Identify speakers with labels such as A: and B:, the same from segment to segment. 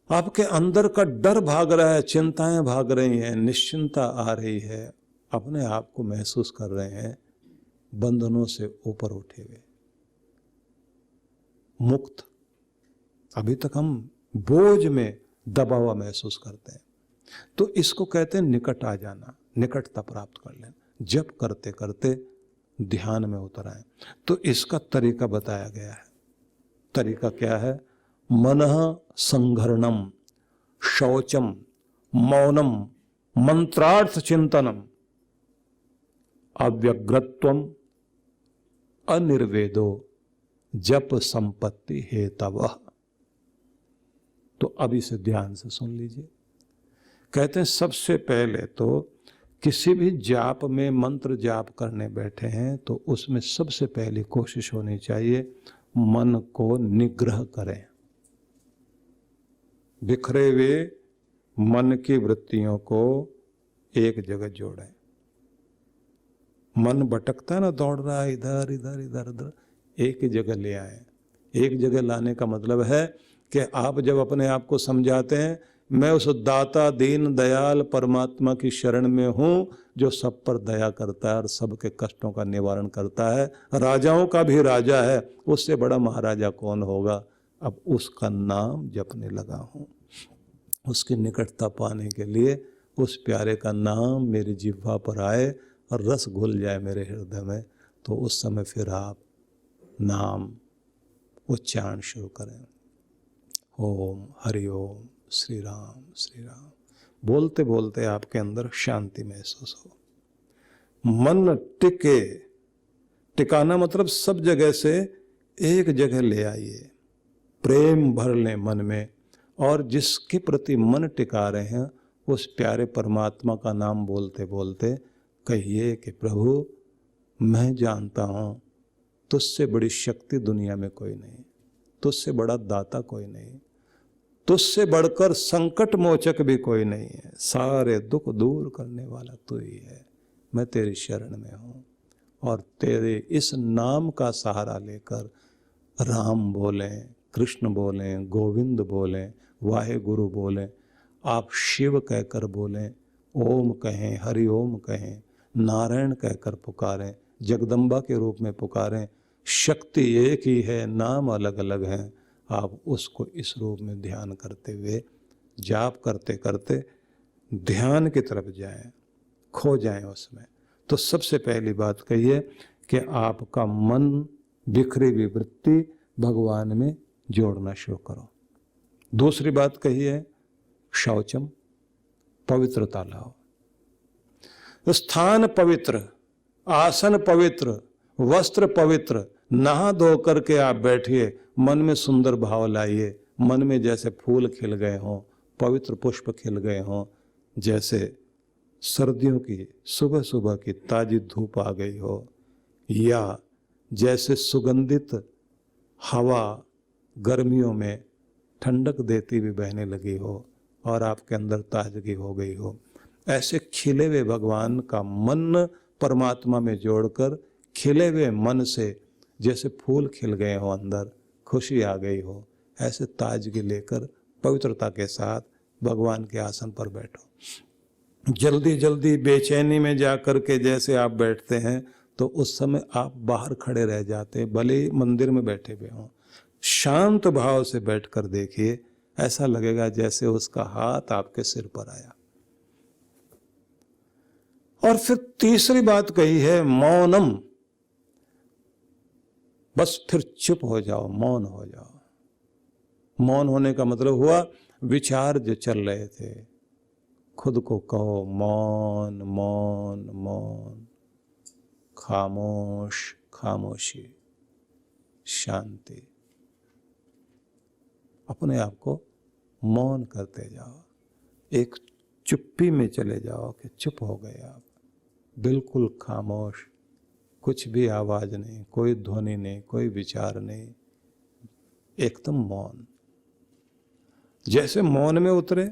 A: आपके अंदर का डर भाग रहा है, चिंताएं भाग रही हैं, निश्चिंता आ रही है, अपने आप को महसूस कर रहे हैं बंधनों से ऊपर उठे हुए, मुक्त। अभी तक हम बोझ में दबा हुआ महसूस करते हैं, तो इसको कहते हैं निकट आ जाना, निकटता प्राप्त कर लेना। जप करते करते ध्यान में उतर आए। तो इसका तरीका बताया गया है। तरीका क्या है? मनः संघरणम, शौचम, मौनम, मंत्रार्थ चिंतनम, अव्यग्रत्वम, अनिर्वेदो, जप संपत्ति हेतवः। तो अब इसे ध्यान से सुन लीजिए। कहते हैं सबसे पहले तो किसी भी जाप में मंत्र जाप करने बैठे हैं तो उसमें सबसे पहली कोशिश होनी चाहिए मन को निग्रह करें। बिखरे हुए मन की वृत्तियों को एक जगह जोड़ें। मन भटकता है ना, दौड़ रहा है इधर इधर इधर उधर, एक ही जगह ले आए। एक जगह लाने का मतलब है कि आप जब अपने आप को समझाते हैं मैं उस दाता दीन दयाल परमात्मा की शरण में हूँ जो सब पर दया करता है और सबके कष्टों का निवारण करता है, राजाओं का भी राजा है, उससे बड़ा महाराजा कौन होगा। अब उसका नाम जपने लगा हूँ। उसकी निकटता पाने के लिए उस प्यारे का नाम मेरी जिह्वा पर आए और रस घुल जाए मेरे हृदय में, तो उस समय फिर आप नाम उच्चारण शुरू करें। ओम हरि ओम श्री राम श्री राम। बोलते बोलते आपके अंदर शांति महसूस हो। मन टिके, टिकाना मतलब सब जगह से एक जगह ले आइए, प्रेम भर लें मन में, और जिसके प्रति मन टिका रहे हैं उस प्यारे परमात्मा का नाम बोलते बोलते कहिए कि प्रभु मैं जानता हूँ तुझसे बड़ी शक्ति दुनिया में कोई नहीं, तुझसे बड़ा दाता कोई नहीं, तुझसे बढ़कर संकट मोचक भी कोई नहीं है, सारे दुख दूर करने वाला तू ही है। मैं तेरी शरण में हूँ और तेरे इस नाम का सहारा लेकर राम बोलें, कृष्ण बोलें, गोविंद बोलें, वाहे गुरु बोलें, आप शिव कहकर बोलें, ओम कहें, हरि ओम कहें, नारायण कहकर पुकारें, जगदम्बा के रूप में पुकारें। शक्ति एक ही है, नाम अलग अलग हैं। आप उसको इस रूप में ध्यान करते हुए जाप करते करते ध्यान की तरफ जाएं, खो जाएं उसमें। तो सबसे पहली बात कहिए कि आपका मन बिखरी हुई वृत्ति भगवान में जोड़ना शुरू करो। दूसरी बात कहिए शौचम, पवित्रता लाओ। स्थान पवित्र, आसन पवित्र, वस्त्र पवित्र, नहा धो करके आप बैठिए, मन में सुंदर भाव लाइए, मन में जैसे फूल खिल गए हों, पवित्र पुष्प खिल गए हों, जैसे सर्दियों की सुबह सुबह की ताजी धूप आ गई हो, या जैसे सुगंधित हवा गर्मियों में ठंडक देती हुई बहने लगी हो और आपके अंदर ताजगी हो गई हो। ऐसे खिले हुए भगवान का मन परमात्मा में जोड़कर खिले हुए मन से जैसे फूल खिल गए हो, अंदर खुशी आ गई हो, ऐसे ताजगी लेकर पवित्रता के साथ भगवान के आसन पर बैठो। जल्दी जल्दी बेचैनी में जा कर के जैसे आप बैठते हैं तो उस समय आप बाहर खड़े रह जाते, भले ही मंदिर में बैठे हुए हों। शांत भाव से बैठकर देखिए, ऐसा लगेगा जैसे उसका हाथ आपके सिर पर आया। और फिर तीसरी बात कही है मौनम, बस फिर चुप हो जाओ, मौन हो जाओ। मौन होने का मतलब हुआ विचार जो चल रहे थे, खुद को कहो मौन मौन मौन, खामोश खामोशी, शांति। अपने आप को मौन करते जाओ, एक चुप्पी में चले जाओ कि चुप हो गए आप, बिल्कुल खामोश, कुछ भी आवाज नहीं, कोई ध्वनि नहीं, कोई विचार नहीं, एकदम मौन। जैसे मौन में उतरे,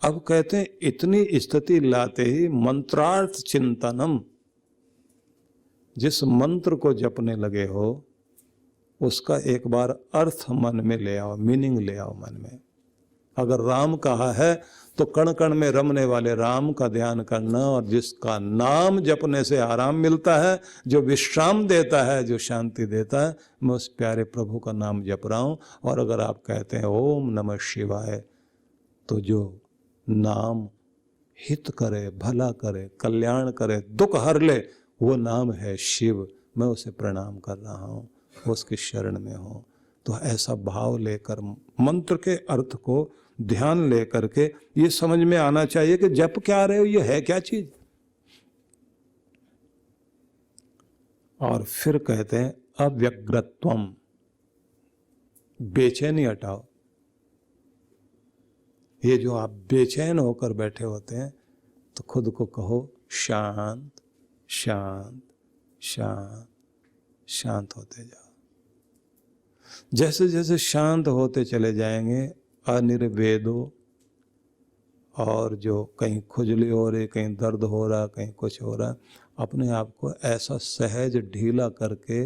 A: अब कहते हैं इतनी स्थिति लाते ही मंत्रार्थ चिंतनम, जिस मंत्र को जपने लगे हो उसका एक बार अर्थ मन में ले आओ, मीनिंग ले आओ मन में। अगर राम कहा है तो कण कण में रमने वाले राम का ध्यान करना, और जिसका नाम जपने से आराम मिलता है, जो विश्राम देता है, जो शांति देता है, मैं उस प्यारे प्रभु का नाम जप रहा हूँ। और अगर आप कहते हैं ओम नमः शिवाय, तो जो नाम हित करे, भला करे, कल्याण करे, दुख हर ले, वो नाम है शिव। मैं उसे प्रणाम कर रहा हूँ, उसकी शरण में हूँ। तो ऐसा भाव लेकर मंत्र के अर्थ को ध्यान लेकर के ये समझ में आना चाहिए कि जप क्या रहे हो, ये है क्या चीज। और फिर कहते हैं अव्यग्रत्वम, बेचैनी हटाओ। ये जो आप बेचैन होकर बैठे होते हैं, तो खुद को कहो शांत शांत शांत, शांत होते जाओ। जैसे जैसे शांत होते चले जाएंगे, अनिर्वेदो, और जो कहीं खुजली हो रही, कहीं दर्द हो रहा, कहीं कुछ हो रहा, अपने आप को ऐसा सहज ढीला करके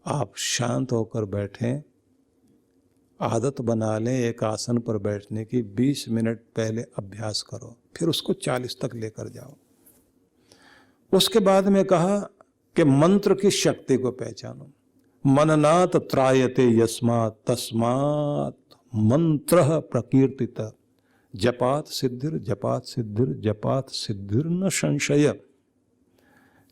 A: आप शांत होकर बैठें। आदत बना लें एक आसन पर बैठने की, 20 मिनट पहले अभ्यास करो, फिर उसको 40 तक लेकर जाओ। उसके बाद में कहा कि मंत्र की शक्ति को पहचानो। मननात् त्रायते यस्मात् तस्मात् मंत्र प्रकीर्तित, जपात सिद्धिर जपात सिद्धिर जपात सिद्धिर न संशय।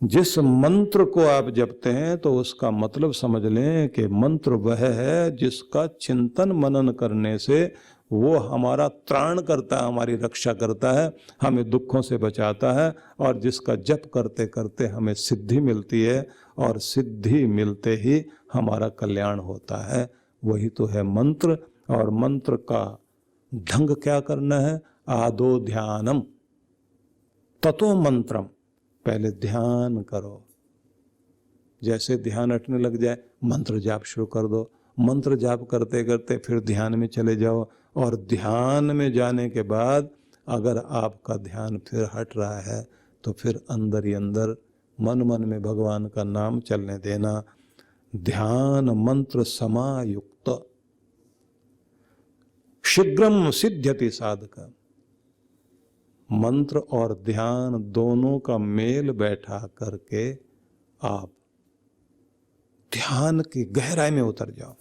A: जिस मंत्र को आप जपते हैं तो उसका मतलब समझ लें कि मंत्र वह है जिसका चिंतन मनन करने से वो हमारा त्राण करता है, हमारी रक्षा करता है, हमें दुखों से बचाता है, और जिसका जप करते करते हमें सिद्धि मिलती है, और सिद्धि मिलते ही हमारा कल्याण होता है। वही तो है मंत्र। और मंत्र का ढंग क्या करना है? आदो ध्यानम ततो मंत्रम। पहले ध्यान करो, जैसे ध्यान हटने लग जाए मंत्र जाप शुरू कर दो। मंत्र जाप करते करते फिर ध्यान में चले जाओ, और ध्यान में जाने के बाद अगर आपका ध्यान फिर हट रहा है तो फिर अंदर ही अंदर मन मन में भगवान का नाम चलने देना। ध्यान मंत्र समायुक्त शीघ्रम सिद्ध्यति साधक। मंत्र और ध्यान दोनों का मेल बैठा करके आप ध्यान की गहराई में उतर जाओ,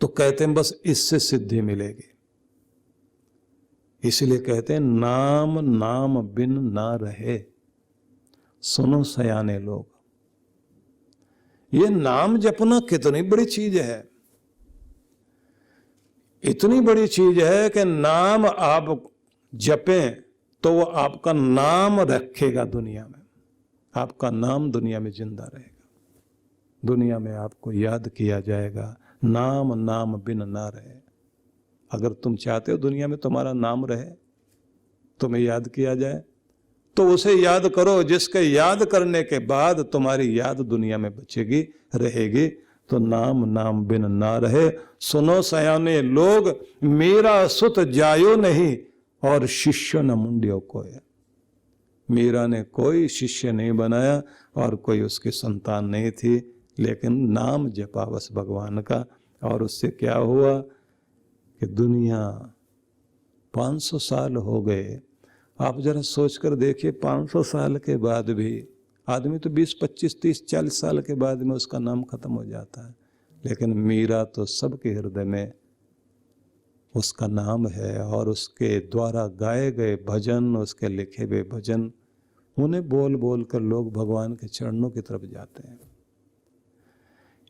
A: तो कहते हैं बस इससे सिद्धि मिलेगी। इसलिए कहते हैं नाम नाम बिन ना रहे। सुनो सयाने लोग, ये नाम जपना कितनी बड़ी चीज है। इतनी बड़ी चीज है कि नाम आप जपें तो वो आपका नाम रखेगा दुनिया में, आपका नाम दुनिया में जिंदा रहेगा, दुनिया में आपको याद किया जाएगा। नाम नाम बिन ना रहे। अगर तुम चाहते हो दुनिया में तुम्हारा नाम रहे, तुम्हें याद किया जाए, तो उसे याद करो जिसके याद करने के बाद तुम्हारी याद दुनिया में बचेगी, रहेगी। तो नाम नाम बिन ना रहे। सुनो सयाने लोग, मेरा सुत जायो नहीं और शिष्य न मुंडियो कोय। मीरा ने कोई शिष्य नहीं बनाया और कोई उसकी संतान नहीं थी, लेकिन नाम जपा बस भगवान का। और उससे क्या हुआ कि दुनिया 500 साल हो गए। आप जरा सोचकर देखिए, 500 साल के बाद भी आदमी तो 20, 25, 30, 40 साल के बाद में उसका नाम खत्म हो जाता है, लेकिन मीरा तो सबके हृदय में उसका नाम है। और उसके द्वारा गाए गए भजन, उसके लिखे हुए भजन, उन्हें बोल बोल कर लोग भगवान के चरणों की तरफ जाते हैं।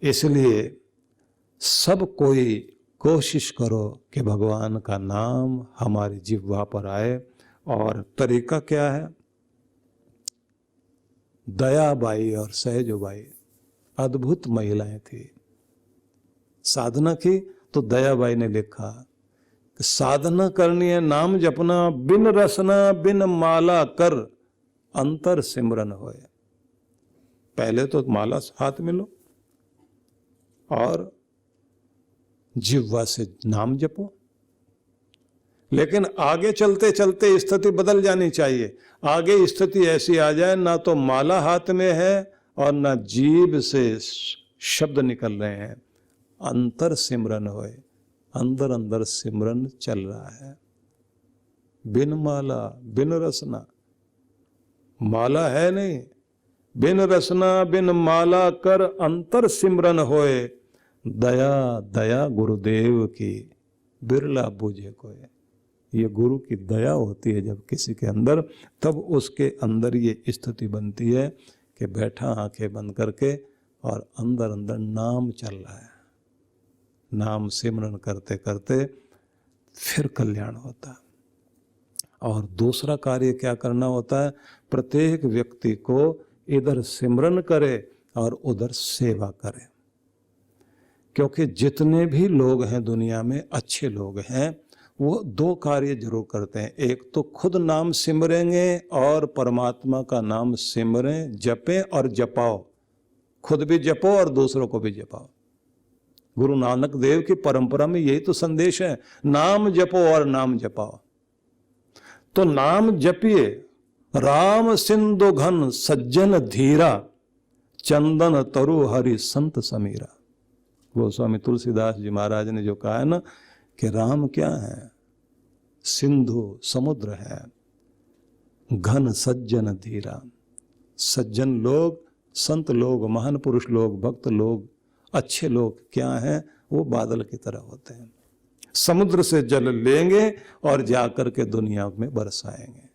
A: इसलिए सब कोई कोशिश करो कि भगवान का नाम हमारी जिह्वा पर आए। और तरीका क्या है? दयाबाई और सहजोबाई अद्भुत महिलाएं थी। साधना की तो दयाबाई ने लिखा कि साधना करनी है, नाम जपना, बिन रसना बिन माला कर अंतर सिमरन होए। पहले तो माला हाथ में लो और जिह्वा से नाम जपो, लेकिन आगे चलते चलते स्थिति बदल जानी चाहिए। आगे स्थिति ऐसी आ जाए ना तो माला हाथ में है और ना जीभ से शब्द निकल रहे हैं। अंतर सिमरन होए, अंदर अंदर सिमरन चल रहा है। बिन माला बिन रसना, माला है नहीं, बिन रसना बिन माला कर अंतर सिमरन होए, दया दया गुरुदेव की बिरला बूझे कोई। ये गुरु की दया होती है जब किसी के अंदर, तब उसके अंदर ये स्थिति बनती है कि बैठा आंखें बंद करके और अंदर अंदर नाम चल रहा है। नाम सिमरन करते करते फिर कल्याण होता है। और दूसरा कार्य क्या करना होता है, प्रत्येक व्यक्ति को इधर सिमरन करे और उधर सेवा करे। क्योंकि जितने भी लोग हैं दुनिया में, अच्छे लोग हैं, वो दो कार्य जरूर करते हैं। एक तो खुद नाम सिमरेंगे और परमात्मा का नाम सिमरें, जपें और जपाओ। खुद भी जपो और दूसरों को भी जपाओ। गुरु नानक देव की परंपरा में यही तो संदेश है, नाम जपो और नाम जपाओ। तो नाम जपिए, राम सिंधु घन सज्जन धीरा, चंदन तरु हरि संत समीरा। गोस्वामी तुलसीदास जी महाराज ने जो कहा है ना कि राम क्या है, सिंधु समुद्र है, घन सज्जन धीरा। सज्जन लोग, संत लोग, महान पुरुष लोग, भक्त लोग, अच्छे लोग क्या हैं, वो बादल की तरह होते हैं। समुद्र से जल लेंगे और जाकर के दुनिया में बरसाएंगे।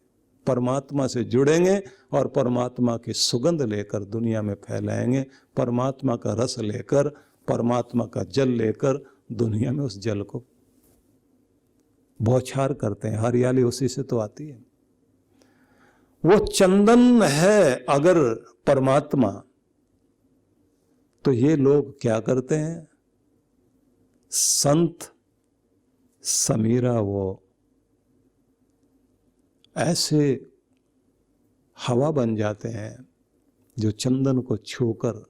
A: परमात्मा से जुड़ेंगे और परमात्मा की सुगंध लेकर दुनिया में फैलाएंगे। परमात्मा का रस लेकर, परमात्मा का जल लेकर दुनिया में उस जल को बौछार करते हैं। हरियाली उसी से तो आती है। वो चंदन है अगर परमात्मा, तो ये लोग क्या करते हैं, संत समीरा, वो ऐसे हवा बन जाते हैं जो चंदन को छूकर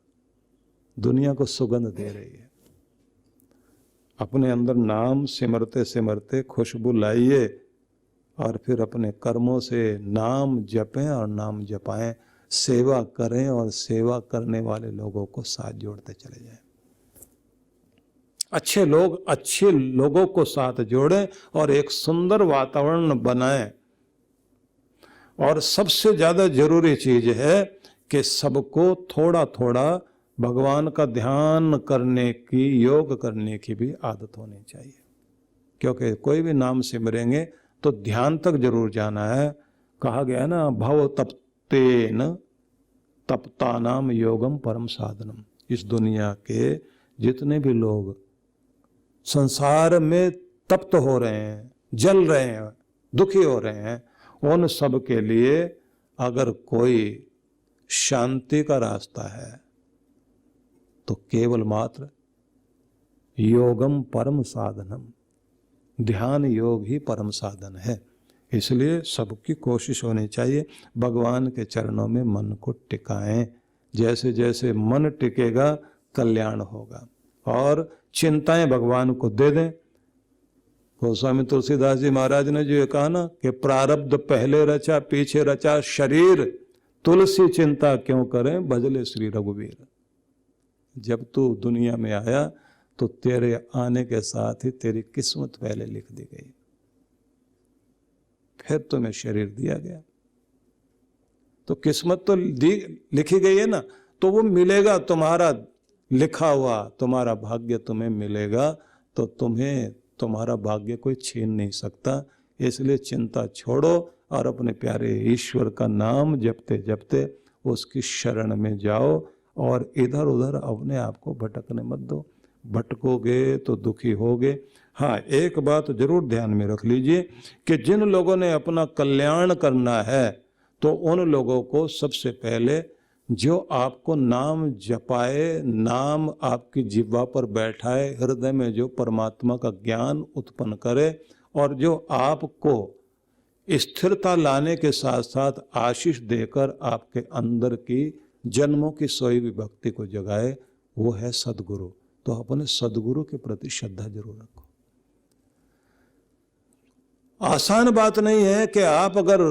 A: दुनिया को सुगंध दे रही है। अपने अंदर नाम सिमरते सिमरते खुशबू लाइए और फिर अपने कर्मों से नाम जपें और नाम जपाएं, सेवा करें और सेवा करने वाले लोगों को साथ जोड़ते चले जाएं। अच्छे लोग अच्छे लोगों को साथ जोड़ें और एक सुंदर वातावरण बनाएं। और सबसे ज्यादा जरूरी चीज है कि सबको थोड़ा थोड़ा भगवान का ध्यान करने की, योग करने की भी आदत होनी चाहिए। क्योंकि कोई भी नाम सिमरेंगे तो ध्यान तक जरूर जाना है। कहा गया ना, भव तप्तेन तप्तानाम योगम परम साधनम। इस दुनिया के जितने भी लोग संसार में तप्त हो रहे हैं, जल रहे हैं, दुखी हो रहे हैं, उन सब के लिए अगर कोई शांति का रास्ता है तो केवल मात्र योगम परम साधनम, ध्यान योग ही परम साधन है। इसलिए सबकी कोशिश होनी चाहिए भगवान के चरणों में मन को टिकाएं। जैसे जैसे मन टिकेगा कल्याण होगा। और चिंताएं भगवान को दे दें। गोस्वामी तुलसीदास जी महाराज ने जो ये कहा ना कि प्रारब्ध पहले रचा पीछे रचा शरीर, तुलसी चिंता क्यों करें भजले श्री रघुवीर। जब तू दुनिया में आया तो तेरे आने के साथ ही तेरी किस्मत पहले लिख दी गई, फिर तुम्हें शरीर दिया गया। तो किस्मत तो लिखी गई है ना, तो वो मिलेगा। तुम्हारा लिखा हुआ तुम्हारा भाग्य तुम्हें मिलेगा, तो तुम्हें तुम्हारा भाग्य कोई छीन नहीं सकता। इसलिए चिंता छोड़ो और अपने प्यारे ईश्वर का नाम जपते जपते उसकी शरण में जाओ और इधर उधर अपने आप को भटकने मत दो। भटकोगे तो दुखी होगे। हाँ, एक बात जरूर ध्यान में रख लीजिए कि जिन लोगों ने अपना कल्याण करना है तो उन लोगों को सबसे पहले जो आपको नाम जपाए, नाम आपकी जिह्वा पर बैठाए, हृदय में जो परमात्मा का ज्ञान उत्पन्न करे और जो आपको स्थिरता लाने के साथ साथ आशीष देकर आपके अंदर की जन्मों की सोई हुई भक्ति को जगाए, वो है सदगुरु। तो अपने सदगुरु के प्रति श्रद्धा जरूर रखो। आसान बात नहीं है कि आप अगर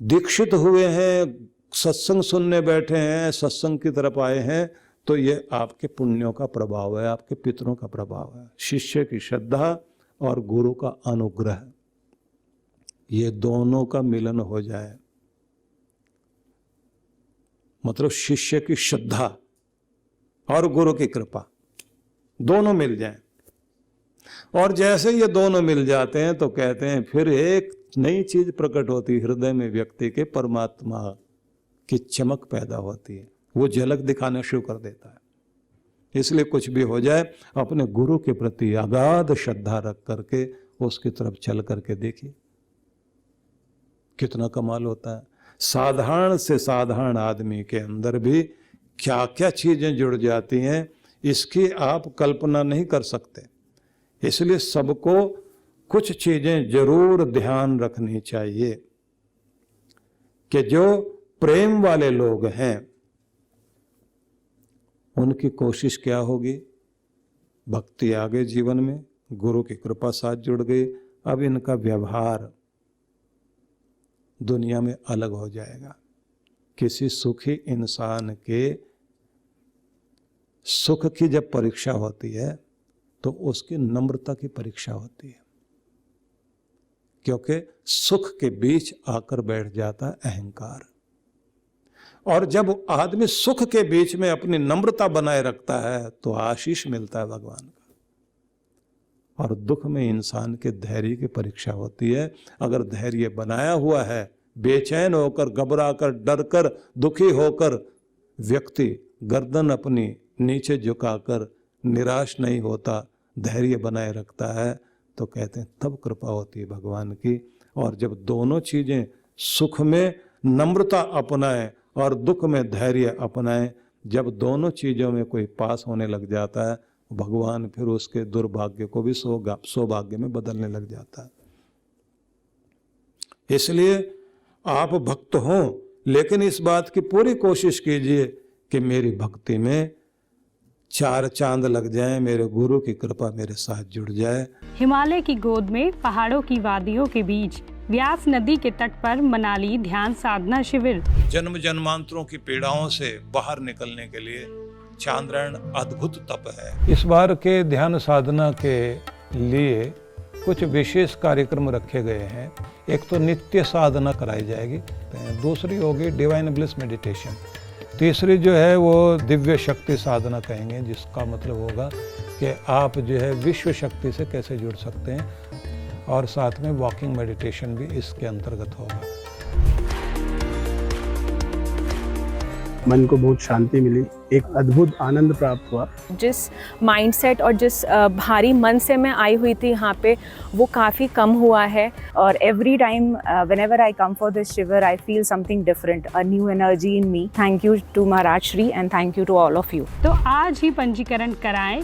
A: दीक्षित हुए हैं, सत्संग सुनने बैठे हैं, सत्संग की तरफ आए हैं, तो ये आपके पुण्यों का प्रभाव है, आपके पितरों का प्रभाव है। शिष्य की श्रद्धा और गुरु का अनुग्रह, ये दोनों का मिलन हो जाए, मतलब शिष्य की श्रद्धा और गुरु की कृपा दोनों मिल जाएं, और जैसे ये दोनों मिल जाते हैं तो कहते हैं फिर एक नई चीज प्रकट होती है हृदय में, व्यक्ति के परमात्मा की चमक पैदा होती है, वो झलक दिखाना शुरू कर देता है। इसलिए कुछ भी हो जाए अपने गुरु के प्रति अगाध श्रद्धा रख करके उसकी तरफ चल करके देखिए, कितना कमाल होता है। साधारण से साधारण आदमी के अंदर भी क्या क्या चीजें जुड़ जाती हैं, इसकी आप कल्पना नहीं कर सकते। इसलिए सबको कुछ चीजें जरूर ध्यान रखनी चाहिए कि जो प्रेम वाले लोग हैं उनकी कोशिश क्या होगी, भक्ति आ गई जीवन में, गुरु की कृपा साथ जुड़ गई, अब इनका व्यवहार दुनिया में अलग हो जाएगा। किसी सुखी इंसान के सुख की जब परीक्षा होती है तो उसकी नम्रता की परीक्षा होती है, क्योंकि सुख के बीच आकर बैठ जाता है अहंकार। और जब आदमी सुख के बीच में अपनी नम्रता बनाए रखता है तो आशीष मिलता है भगवान का। और दुख में इंसान के धैर्य की परीक्षा होती है। अगर धैर्य बनाया हुआ है, बेचैन होकर, घबरा कर, डर कर, दुखी होकर व्यक्ति गर्दन अपनी नीचे झुकाकर निराश नहीं होता, धैर्य बनाए रखता है, तो कहते हैं तब कृपा होती है भगवान की। और जब दोनों चीजें, सुख में नम्रता अपनाए और दुख में धैर्य अपनाए, जब दोनों चीजों में कोई पास होने लग जाता है, भगवान फिर उसके दुर्भाग्य को भी सौभाग्य में बदलने लग जाता है। इसलिए आप भक्त हों, लेकिन इस बात की पूरी कोशिश कीजिए कि मेरी भक्ति में चार चांद लग जाएं, मेरे गुरु की कृपा मेरे साथ जुड़ जाए।
B: हिमालय की गोद में पहाड़ों की वादियों के बीच व्यास नदी के तट पर मनाली ध्यान साधना शिविर।
A: जन्म जन्मांतरों की पीड़ाओं से बाहर निकलने के लिए चांद्रायण अद्भुत तप है। इस बार के ध्यान साधना के लिए कुछ विशेष कार्यक्रम रखे गए हैं। एक तो नित्य साधना कराई जाएगी, दूसरी होगी डिवाइन ब्लिस मेडिटेशन, तीसरी जो है वो दिव्य शक्ति साधना कहेंगे, जिसका मतलब होगा कि आप जो है विश्व शक्ति से कैसे जुड़ सकते हैं, और साथ में वॉकिंग मेडिटेशन भी इसके अंतर्गत होगा।
C: मन को बहुत शांति मिली, एक अद्भुत आनंद प्राप्त हुआ।
D: जिस माइंडसेट और जिस भारी मन से मैं आई हुई थी यहाँ पे, वो काफ़ी कम हुआ है। और every time whenever I come for this shivir I feel something different, a new energy in me. Thank you to Maharaj Shri and thank you to all of you.
B: तो आज ही पंजीकरण कराएं